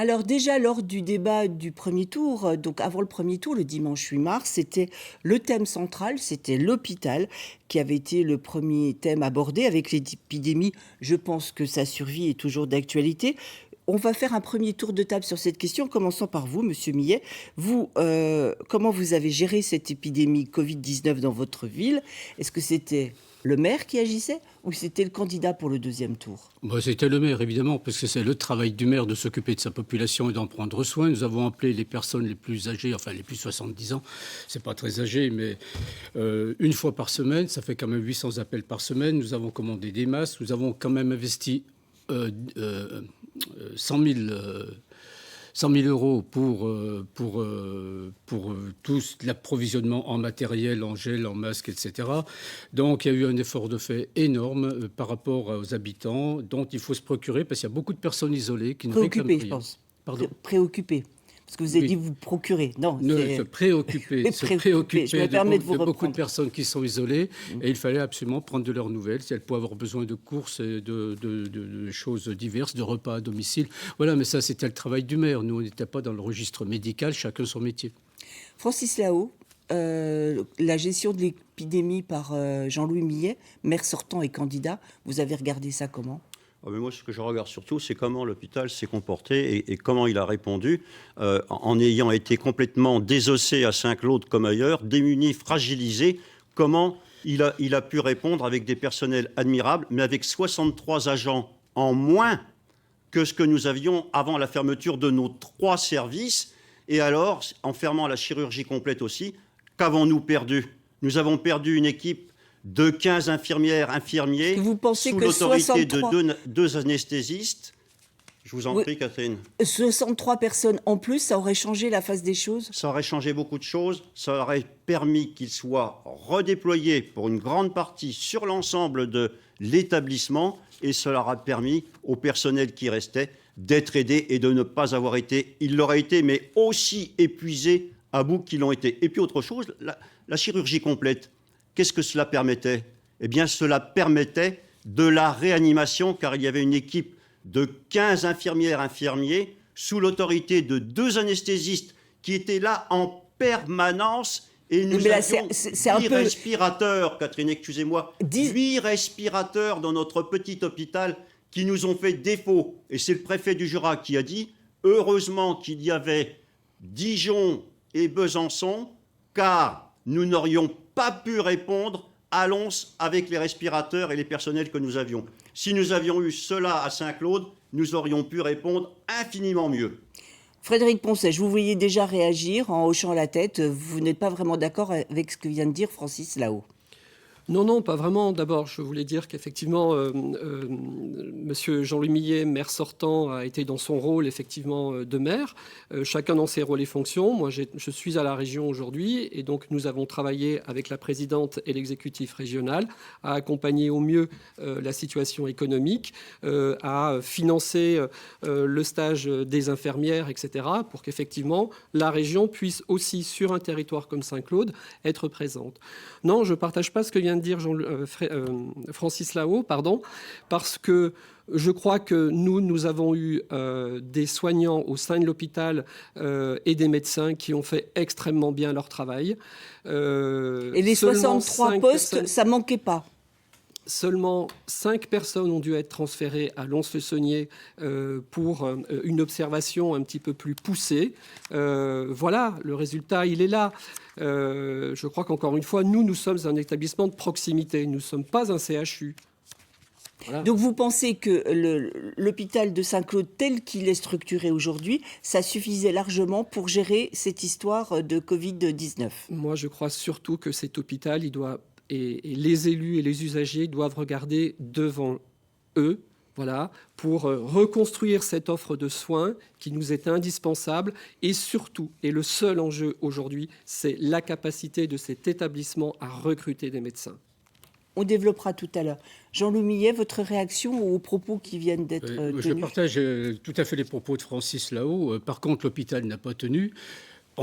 Alors déjà, lors du débat du premier tour, donc avant le premier tour, le dimanche 8 mars, c'était le thème central, c'était l'hôpital qui avait été le premier thème abordé avec l'épidémie. Je pense que sa survie est toujours d'actualité. On va faire un premier tour de table sur cette question, commençant par vous, Monsieur Millet. Vous, comment vous avez géré cette épidémie Covid-19 dans votre ville? Est-ce que c'était le maire qui agissait ou c'était le candidat pour le deuxième tour? C'était le maire, évidemment, parce que c'est le travail du maire de s'occuper de sa population et d'en prendre soin. Nous avons appelé les personnes les plus âgées, enfin les plus 70 ans, c'est pas très âgé, mais une fois par semaine, ça fait quand même 800 appels par semaine. Nous avons commandé des masques, nous avons quand même investi 100 000 euros pour tout l'approvisionnement en matériel, en gel, en masque, etc. Donc, il y a eu un effort de fait énorme par rapport aux habitants dont il faut se procurer parce qu'il y a beaucoup de personnes isolées qui ne réclament Préoccupé, je rien. pense. Pardon. Préoccupé. Parce que vous avez Oui. dit vous procurez. Non, c'est... Se préoccuper Je me permets de vous beaucoup de reprendre. personnes qui sont isolées et il fallait absolument prendre de leurs nouvelles si elles pouvaient avoir besoin de courses et de choses diverses, de repas à domicile. Voilà, mais ça c'était le travail du maire. Nous on n'était pas dans le registre médical, chacun son métier. Francis Lao, la gestion de l'épidémie par Jean-Louis Millet, maire sortant et candidat, vous avez regardé ça comment? Ah, mais moi, ce que je regarde surtout, c'est comment l'hôpital s'est comporté et comment il a répondu en ayant été complètement désossé à Saint-Claude comme ailleurs, démuni, fragilisé. Comment il a pu répondre avec des personnels admirables, mais avec 63 agents en moins que ce que nous avions avant la fermeture de nos 3 services. Et alors, en fermant la chirurgie complète aussi, qu'avons-nous perdu? Nous avons perdu une équipe de 15 infirmières, infirmiers, Vous pensez sous que l'autorité 63... de deux anesthésistes. Je vous en Oui. prie, Catherine. 63 personnes en plus, ça aurait changé la face des choses? Ça aurait changé beaucoup de choses. Ça aurait permis qu'ils soient redéployés pour une grande partie sur l'ensemble de l'établissement. Et cela aura permis au personnel qui restait d'être aidé et de ne pas avoir été, il l'aurait été, mais aussi épuisé à bout qu'ils l'ont été. Et puis autre chose, la chirurgie complète. Qu'est-ce que cela permettait? Eh bien, cela permettait de la réanimation, car il y avait une équipe de 15 infirmières, infirmiers, sous l'autorité de 2 anesthésistes qui étaient là en permanence. Et nous là, avions c'est un 8 peu... respirateurs, Catherine, excusez-moi, 8 respirateurs dans notre petit hôpital qui nous ont fait défaut. Et c'est le préfet du Jura qui a dit, heureusement qu'il y avait Dijon et Besançon, car nous n'aurions pas pu répondre à Lons avec les respirateurs et les personnels que nous avions. Si nous avions eu cela à Saint-Claude, nous aurions pu répondre infiniment mieux. Frédéric Poncet, je vous voyais déjà réagir en hochant la tête. Vous n'êtes pas vraiment d'accord avec ce que vient de dire Francis Lao? Non, pas vraiment. D'abord, je voulais dire qu'effectivement, Monsieur Jean-Louis Millet, maire sortant, a été dans son rôle effectivement de maire, chacun dans ses rôles et fonctions. Moi, je suis à la région aujourd'hui et donc nous avons travaillé avec la présidente et l'exécutif régional à accompagner au mieux la situation économique, à financer le stage des infirmières, etc., pour qu'effectivement la région puisse aussi, sur un territoire comme Saint-Claude, être présente. Non, je ne partage pas ce que vient de dire Francis Lao, parce que je crois que nous avons eu des soignants au sein de l'hôpital et des médecins qui ont fait extrêmement bien leur travail. Et les 63 postes, ça ne manquait pas? Seulement 5 personnes ont dû être transférées à Lons-le-Saunier pour une observation un petit peu plus poussée. Voilà, le résultat, il est là. Je crois qu'encore une fois, nous sommes un établissement de proximité. Nous ne sommes pas un CHU. Voilà. Donc vous pensez que l'hôpital de Saint-Claude, tel qu'il est structuré aujourd'hui, ça suffisait largement pour gérer cette histoire de Covid-19? Moi, je crois surtout que cet hôpital, et les élus et les usagers doivent regarder devant eux, voilà, pour reconstruire cette offre de soins qui nous est indispensable. Et surtout, et le seul enjeu aujourd'hui, c'est la capacité de cet établissement à recruter des médecins. On développera tout à l'heure. Jean-Louis Millet, votre réaction aux propos qui viennent d'être tenus? Je partage tout à fait les propos de Francis Lao. Par contre, l'hôpital n'a pas tenu.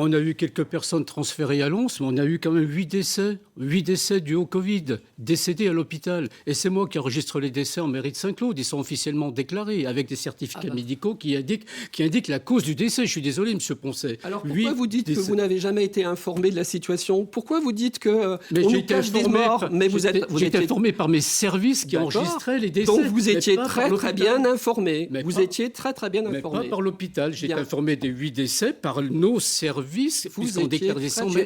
On a eu quelques personnes transférées à Lons, mais on a eu quand même 8 décès dus au Covid, décédés à l'hôpital. Et c'est moi qui enregistre les décès en mairie de Saint-Claude. Ils sont officiellement déclarés avec des certificats médicaux qui indiquent la cause du décès. Je suis désolé, M. Poncet. Alors pourquoi vous dites que vous n'avez jamais été informé de la situation? Pourquoi vous dites que on nous cache des morts, mais vous J'ai été informé par mes services qui enregistraient les décès. Donc vous étiez très bien informé. Vous étiez très bien mais informé. pas par l'hôpital. J'ai été informé des 8 décès par nos services. Vous étiez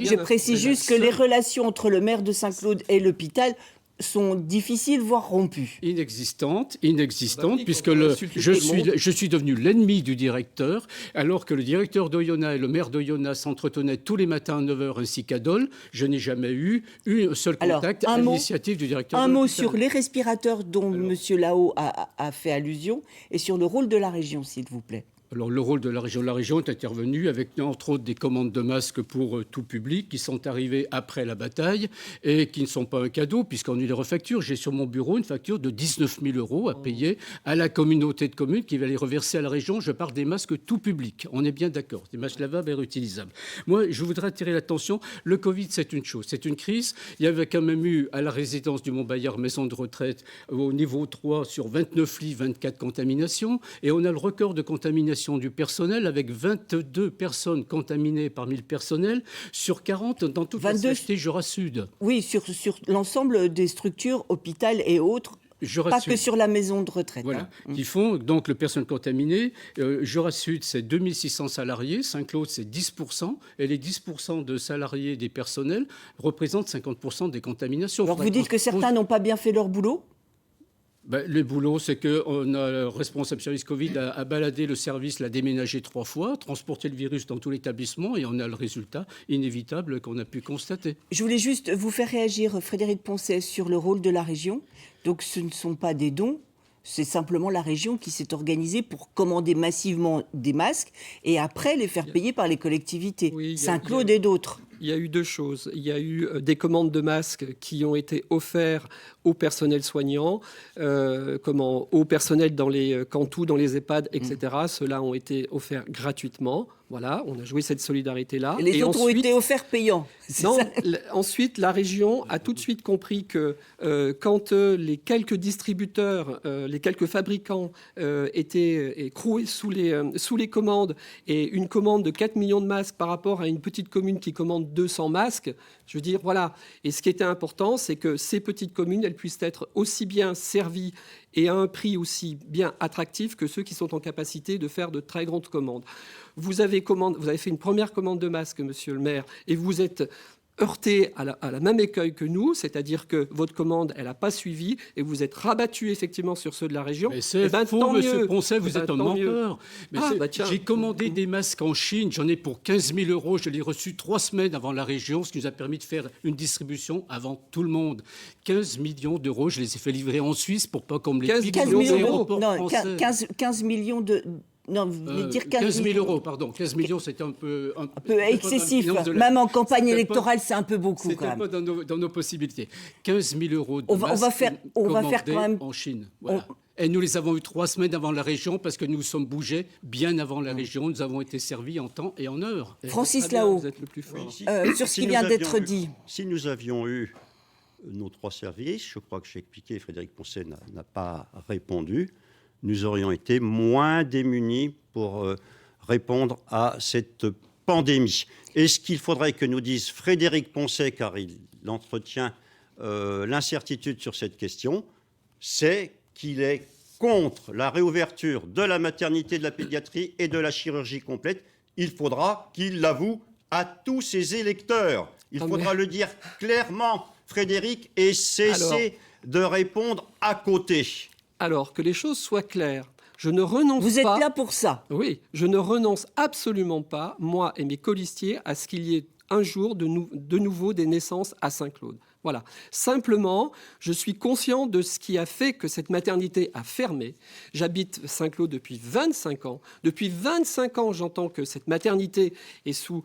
Je précise juste que les relations entre le maire de Saint-Claude et l'hôpital sont difficiles, voire rompues. Inexistantes, puisque je suis devenu l'ennemi du directeur, alors que le directeur d'Oyonnax et le maire d'Oyonnax s'entretenaient tous les matins à 9h ainsi qu'à Dole. Je n'ai jamais eu un seul contact à l'initiative du directeur de l'hôpital. Un mot sur les respirateurs dont M. Lahaut a fait allusion et sur le rôle de la région, s'il vous plaît. Alors, le rôle de la région est intervenu avec, entre autres, des commandes de masques pour tout public qui sont arrivées après la bataille et qui ne sont pas un cadeau puisqu'on eu les refactures. J'ai sur mon bureau une facture de 19 000 € à payer à la communauté de communes qui va les reverser à la région. Je parle des masques tout public. On est bien d'accord. Des masques lavables et réutilisables. Moi, je voudrais attirer l'attention. Le Covid, c'est une chose. C'est une crise. Il y avait quand même eu à la résidence du Mont-Bayard, maison de retraite, au niveau 3 sur 29 lits, 24 contaminations. Et on a le record de contamination du personnel avec 22 personnes contaminées parmi le personnel sur 40 dans toute la CHT Jura Sud. Oui, sur l'ensemble des structures, hôpital et autres. Pas que sur la maison de retraite. Voilà, qui font donc le personnel contaminé. Jura Sud, c'est 2600 salariés. Saint-Claude, c'est 10%. Et les 10% de salariés des personnels représentent 50% des contaminations. Alors vous dites que certains n'ont pas bien fait leur boulot ? Le boulot, c'est qu'on a le responsable service Covid a baladé le service, l'a déménagé 3 fois, transporté le virus dans tout l'établissement et on a le résultat inévitable qu'on a pu constater. Je voulais juste vous faire réagir, Frédéric Poncet, sur le rôle de la région. Donc ce ne sont pas des dons, c'est simplement la région qui s'est organisée pour commander massivement des masques et après les faire payer par les collectivités, Saint-Claude et d'autres. Il y a eu 2 choses. Il y a eu des commandes de masques qui ont été offerts au personnel soignant, au personnel dans les cantous, dans les EHPAD, etc. Ceux-là ont été offerts gratuitement. Voilà, on a joué cette solidarité-là. Et les autres ont été offerts payants. Non, ensuite, la région a tout de suite compris que quand les quelques distributeurs, les quelques fabricants étaient écroués sous les commandes, et une commande de 4 millions de masques par rapport à une petite commune qui commande 200 masques, je veux dire, voilà. Et ce qui était important, c'est que ces petites communes, elles puissent être aussi bien servies et à un prix aussi bien attractif que ceux qui sont en capacité de faire de très grandes commandes. Vous avez fait une première commande de masques, monsieur le maire, et vous êtes heurté à la même écueil que nous, c'est-à-dire que votre commande, elle n'a pas suivi, et vous êtes rabattu effectivement sur ceux de la région. Mais c'est faux, monsieur Poncet, vous êtes un menteur. Tiens. J'ai commandé des masques en Chine, j'en ai pour 15 000 €, je l'ai reçu 3 semaines avant la région, ce qui nous a permis de faire une distribution avant tout le monde. 15 millions d'euros, je les ai fait livrer en Suisse pour pas qu'on me les pique. 15 millions d'euros, non, 15 millions de... Non, vous voulez dire 15 000 €, pardon. 15 millions, c'était un peu excessif. Même en campagne électorale, c'est un peu beaucoup. C'était pas dans nos possibilités. 15 000 € de masques on va faire quand même en Chine. Voilà. Et nous les avons eu 3 semaines avant la région parce que nous sommes bougés bien avant la région. Nous avons été servis en temps et en heure. Francis Lahaut, vous êtes le plus fort. sur ce qui vient d'être dit. Si nous avions eu nos 3 services, je crois que j'ai expliqué, Frédéric Poncet n'a pas répondu, nous aurions été moins démunis pour répondre à cette pandémie. Et ce qu'il faudrait que nous dise Frédéric Poncet, car il entretient l'incertitude sur cette question, c'est qu'il est contre la réouverture de la maternité, de la pédiatrie et de la chirurgie complète. Il faudra qu'il l'avoue à tous ses électeurs. Il faudra le dire clairement, Frédéric, et cesser de répondre à côté. Alors, que les choses soient claires, je ne renonce pas... Vous êtes là pour ça. Oui, je ne renonce absolument pas, moi et mes colistiers, à ce qu'il y ait un jour de nouveau des naissances à Saint-Claude. Voilà. Simplement, je suis conscient de ce qui a fait que cette maternité a fermé. J'habite Saint-Claude depuis 25 ans. Depuis 25 ans, j'entends que cette maternité est sous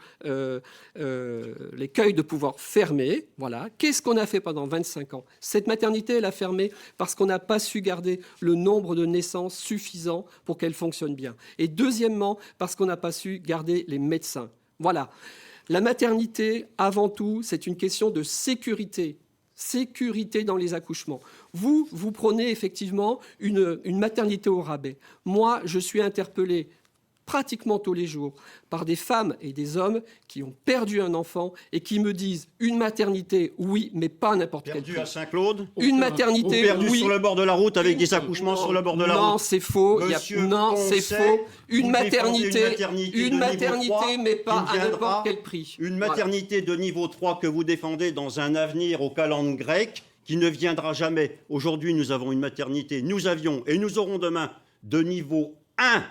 l'écueil de pouvoir fermer. Voilà. Qu'est-ce qu'on a fait pendant 25 ans ? Cette maternité, elle a fermé parce qu'on n'a pas su garder le nombre de naissances suffisant pour qu'elle fonctionne bien. Et deuxièmement, parce qu'on n'a pas su garder les médecins. Voilà. La maternité, avant tout, c'est une question de sécurité. Sécurité dans les accouchements. Vous prenez effectivement une maternité au rabais. Moi, je suis interpellé pratiquement tous les jours par des femmes et des hommes qui ont perdu un enfant et qui me disent une maternité, oui, mais pas n'importe quel prix. Perdu à Saint-Claude. Une maternité, Ou perdu oui. sur le bord de la route avec des accouchements sur le bord de la route. Non, c'est faux. Non, c'est faux. Une vous maternité, défendez une maternité de niveau 3 mais pas qui à viendra, n'importe quel prix. Une maternité de niveau 3 que vous défendez dans un avenir au calendrier grec qui ne viendra jamais. Aujourd'hui, nous avons une maternité, nous avions et nous aurons demain de niveau 1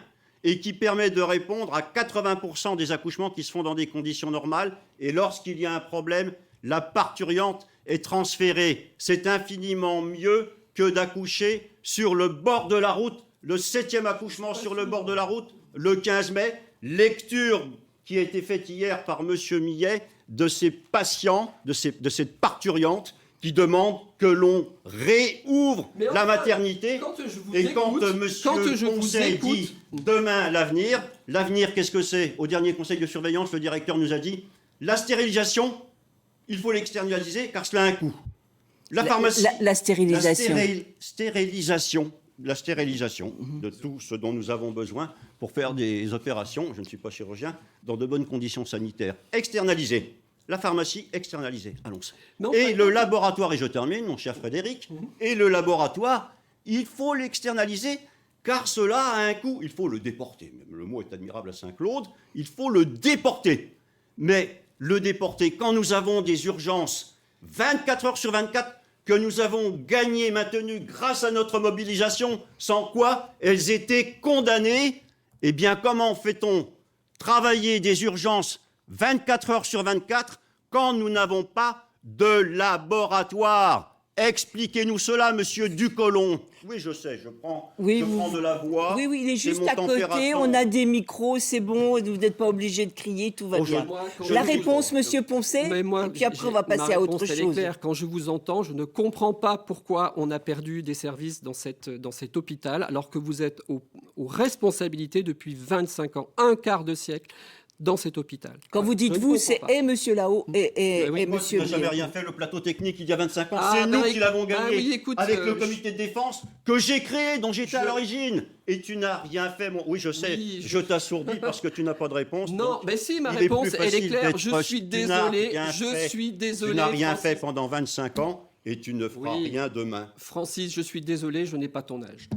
et qui permet de répondre à 80% des accouchements qui se font dans des conditions normales. Et lorsqu'il y a un problème, la parturiente est transférée. C'est infiniment mieux que d'accoucher sur le bord de la route. Le 7e accouchement sur le bord de la route, le 15 mai. Lecture qui a été faite hier par M. Millet de ces patients, de cette parturiante qui demande que l'on réouvre la maternité. Et quand M. Conseil dit demain l'avenir, qu'est-ce que c'est? Au dernier conseil de surveillance, le directeur nous a dit la stérilisation, il faut l'externaliser car cela a un coût. La pharmacie, la stérilisation. La stérilisation de tout ce dont nous avons besoin pour faire des opérations, je ne suis pas chirurgien, dans de bonnes conditions sanitaires. Externalisée. La pharmacie externalisée, allons-y. Et le laboratoire, et je termine, mon cher Frédéric, et le laboratoire, il faut l'externaliser, car cela a un coût. Il faut le déporter. Même le mot est admirable à Saint-Claude. Il faut le déporter. Mais le déporter, quand nous avons des urgences 24 heures sur 24, que nous avons gagné, maintenu grâce à notre mobilisation, sans quoi elles étaient condamnées, eh bien, comment fait-on travailler des urgences 24 heures sur 24 quand nous n'avons pas de laboratoire? Expliquez-nous cela, monsieur Ducolon. Oui, je sais, je prends de la voix. Oui, il est juste à côté, on a des micros, c'est bon, vous n'êtes pas obligé de crier, tout va bien. La réponse, monsieur Poncet, et puis après on va passer à autre chose. Claire. Quand je vous entends, je ne comprends pas pourquoi on a perdu des services dans cet hôpital, alors que vous êtes aux responsabilités depuis 25 ans, un quart de siècle, dans cet hôpital. Quand vous dites vous, c'est monsieur Lahaut et monsieur... Moi, je n'avais rien fait, le plateau technique, il y a 25 ans. C'est nous qui l'avons gagné avec le comité de défense que j'ai créé, dont j'étais à l'origine. Et tu n'as rien fait. Oui, je sais, je t'assourdis parce que tu n'as pas de réponse. Non, mais si, ma réponse, elle est claire. Je suis désolé. Tu n'as rien fait pendant 25 ans et tu ne feras rien demain. Francis, je suis désolé, je n'ai pas ton âge.